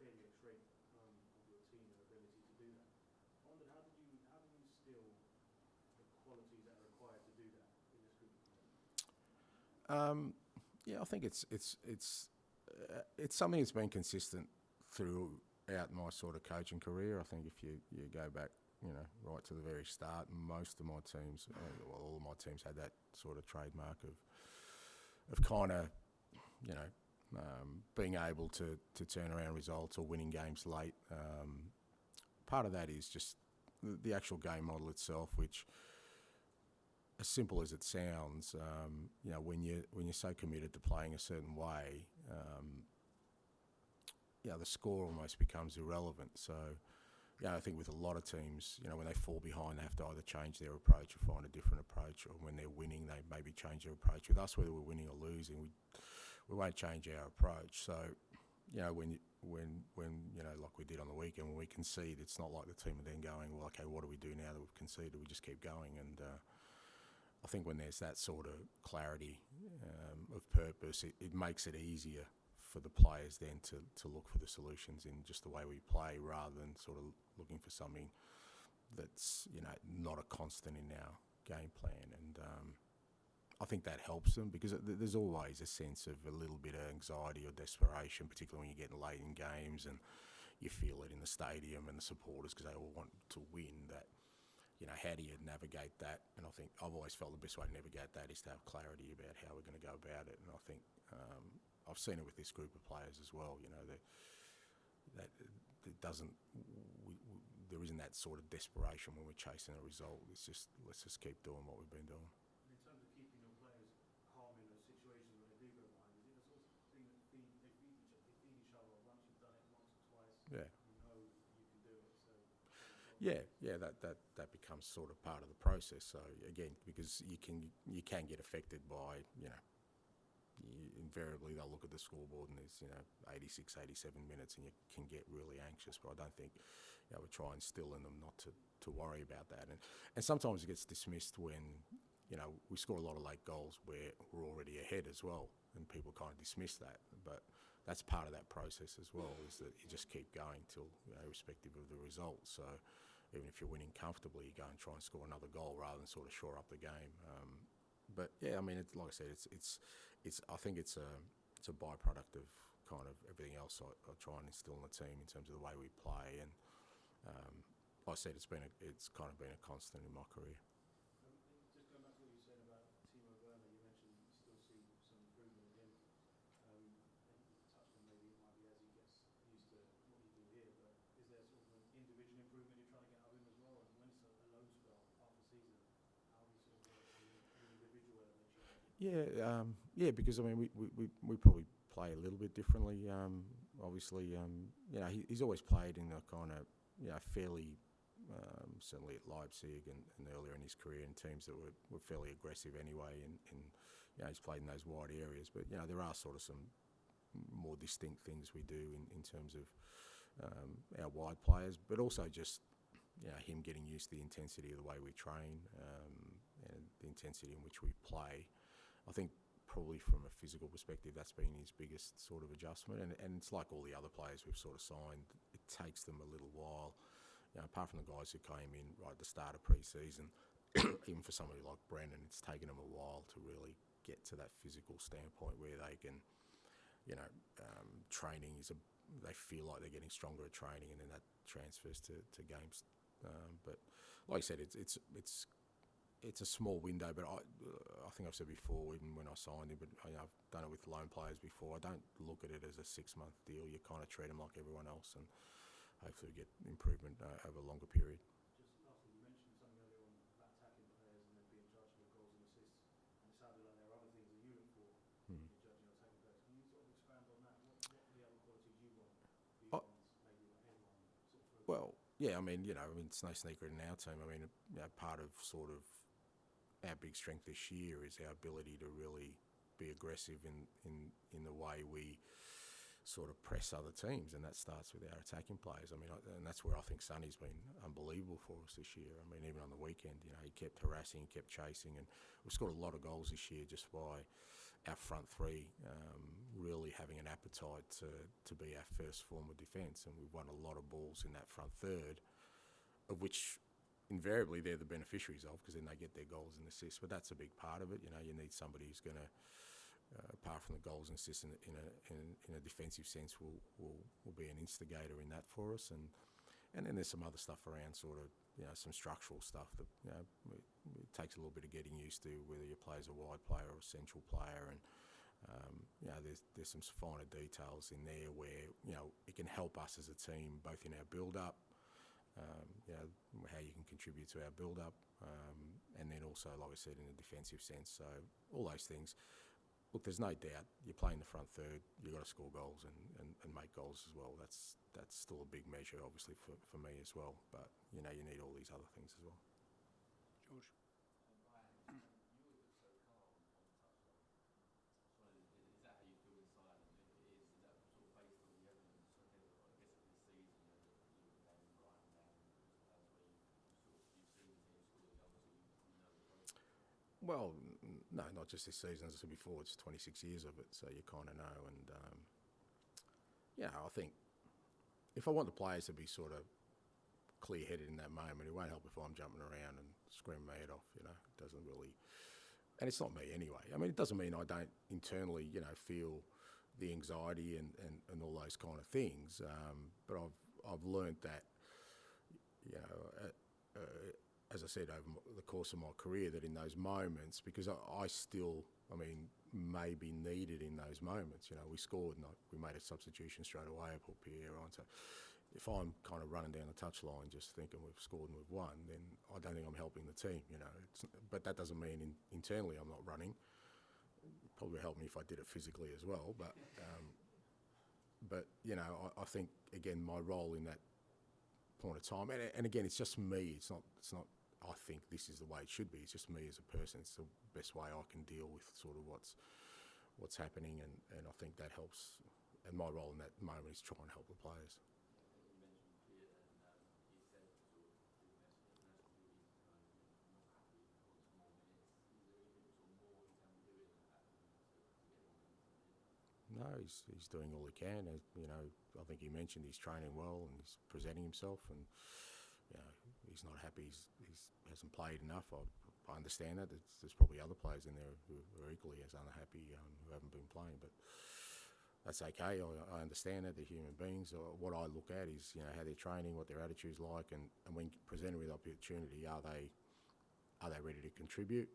fairly extreme of your team and ability to do that. I wondered how do you instill the qualities that are required to do that in this group of players? Yeah, I think it's something that's been consistent throughout my sort of coaching career. I think if you go back, right to the very start, most of my teams, all of my teams had that sort of trademark of kind of, being able to turn around results or winning games late. Part of that is just the actual game model itself, which, as simple as it sounds, when you're so committed to playing a certain way, the score almost becomes irrelevant. So, I think with a lot of teams, when they fall behind, they have to either change their approach or find a different approach, or when they're winning, they maybe change their approach. With us, whether we're winning or losing, we won't change our approach. So, when like we did on the weekend, when we concede, it's not like the team are then going, well, okay, what do we do now that we've conceded? We just keep going. And I think when there's that sort of clarity of purpose, it makes it easier for the players then to look for the solutions in just the way we play, rather than sort of looking for something that's not a constant in our game plan. And I think that helps them, because there's always a sense of a little bit of anxiety or desperation, particularly when you're getting late in games and you feel it in the stadium and the supporters, because they all want to win. That, how do you navigate that? And I think I've always felt the best way to navigate that is to have clarity about how we're going to go about it. And I think I've seen it with this group of players as well. That it doesn't. There isn't that sort of desperation when we're chasing a result. It's just, let's just keep doing what we've been doing. In terms of keeping your players calm in those situations where they do go behind, is it the sort of thing that they feed each other? Once you've done it once or twice, yeah, you know you can do it. So yeah, that becomes sort of part of the process. So again, because you can get affected by, invariably they'll look at the scoreboard and there's 86, 87 minutes, and you can get really anxious. But I don't think we try and instill in them not to worry about that. And sometimes it gets dismissed when we score a lot of late goals where we're already ahead as well, and people kind of dismiss that. But that's part of that process as well, is that you just keep going till, irrespective of the result. So even if you're winning comfortably, you go and try and score another goal rather than sort of shore up the game. But yeah, I mean, like I said, it's I think it's a byproduct of kind of everything else I try and instill in the team in terms of the way we play. And like I said, it's kind of been a constant in my career. Just going back to what you said about Timo Werner, you mentioned you still see some improvement in him. And you touched on maybe it might be as he gets used to what you do here, but is there sort of an individual improvement you're trying to get out of him as well? And when it's a low spell half a season, how do you sort of work on the individual elements? Yeah, because I mean, we probably play a little bit differently. Obviously, he's always played in a kind of fairly. Certainly at Leipzig and earlier in his career in teams that were fairly aggressive anyway, and he's played in those wide areas. But there are sort of some more distinct things we do in terms of our wide players, but also just him getting used to the intensity of the way we train and the intensity in which we play. I think probably from a physical perspective, that's been his biggest sort of adjustment, and it's like all the other players we've sort of signed. It takes them a little while. Apart from the guys who came in right at the start of pre-season, even for somebody like Brennan, it's taken them a while to really get to that physical standpoint where they can, training they feel like they're getting stronger at training, and then that transfers to games. But like I said, it's a small window. But I think I've said before, even when I signed him, but I've done it with loan players before. I don't look at it as a 6-month deal. You kind of treat them like everyone else, and hopefully get improvement over a longer period. Just lastly, you mentioned something earlier on about attacking players and them being judged for goals and assists, and it sounded like there are other things that you look for when you're judging your attacking players. Can you sort of expand on that? What are the other qualities you want beyond maybe what everyone sort of? Well, yeah, I mean, it's no secret in our team. I mean, part of sort of our big strength this year is our ability to really be aggressive in the way we sort of press other teams, and that starts with our attacking players. I mean, and that's where I think Sonny's been unbelievable for us this year. I mean, even on the weekend, he kept harassing, he kept chasing, and we've scored a lot of goals this year just by our front three really having an appetite to be our first form of defence, and we've won a lot of balls in that front third, of which invariably they're the beneficiaries of, because then they get their goals and assists. But that's a big part of it. You know, you need somebody who's going to, apart from the goals and assists in a defensive sense, will be an instigator in that for us. And then there's some other stuff around, sort of, you know, some structural stuff that, you know, it takes a little bit of getting used to, whether your player's a wide player or a central player. And you know, there's some finer details in there where, you know, it can help us as a team, both in our build-up, you know, how you can contribute to our build-up, and then also, like I said, in a defensive sense. So all those things. Look, there's no doubt you're playing the front third, you've got to score goals and make goals as well. That's still a big measure, obviously, for me as well. But, you know, you need all these other things as well. George? Well, no, not just this season. As I said before, it's 26 years of it, so you kind of know. And, yeah, I think if I want the players to be sort of clear-headed in that moment, it won't help if I'm jumping around and screaming my head off, you know. It doesn't really... And it's not me anyway. I mean, it doesn't mean I don't internally, you know, feel the anxiety and all those kind of things. But I've learnt that, you know... as I said, over the course of my career, that in those moments, because I still, I mean, may be needed in those moments. You know, we scored and we made a substitution straight away. I put Pierre on. So if I'm kind of running down the touchline just thinking we've scored and we've won, then I don't think I'm helping the team, you know. But that doesn't mean internally I'm not running. It'd probably help me if I did it physically as well. But you know, I think, again, my role in that point of time, and again, it's just me. It's not. I think this is the way it should be. It's just me as a person. It's the best way I can deal with sort of what's happening, and I think that helps. And my role in that moment is try and help the players. No, he's doing all he can. You know, I think he mentioned he's training well and he's presenting himself, and you know, he's not happy. He hasn't played enough. I understand that. There's probably other players in there who are equally as unhappy, who haven't been playing, but that's okay. I understand that they're human beings. What I look at is, you know, how they're training, what their attitude's like, and when presented with opportunity, are they ready to contribute?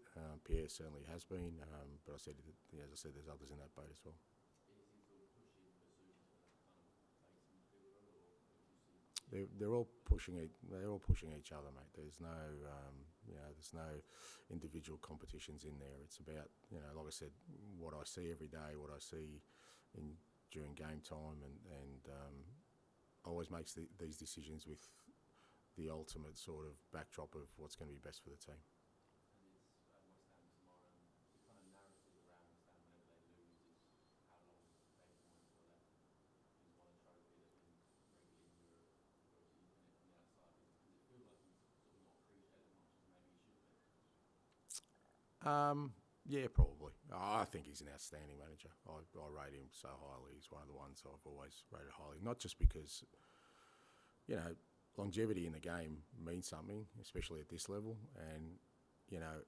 Pierre certainly has been, but as I said, there's others in that boat as well. They're all pushing each other, mate. There's no there's no individual competitions in there. It's about, you know, like I said, what I see every day, what I see during game time, and always makes these decisions with the ultimate sort of backdrop of what's going to be best for the team. Yeah, probably. I think he's an outstanding manager. I rate him so highly. He's one of the ones I've always rated highly. Not just because, you know, longevity in the game means something, especially at this level. And, you know,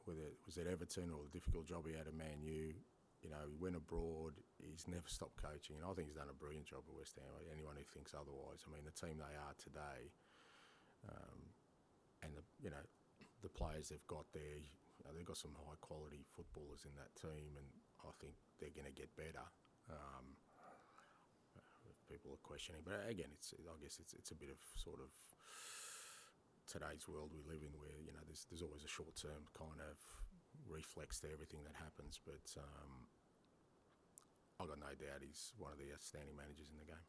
whether it was at Everton or the difficult job he had at Man U, you know, he went abroad. He's never stopped coaching. And I think he's done a brilliant job at West Ham. Anyone who thinks otherwise, I mean, the team they are today, and the players they've got there. They've got some high quality footballers in that team, and I think they're going to get better. People are questioning, but again, I guess it's a bit of sort of today's world we live in, where, you know, there's always a short term kind of reflex to everything that happens. But I've got no doubt he's one of the outstanding managers in the game.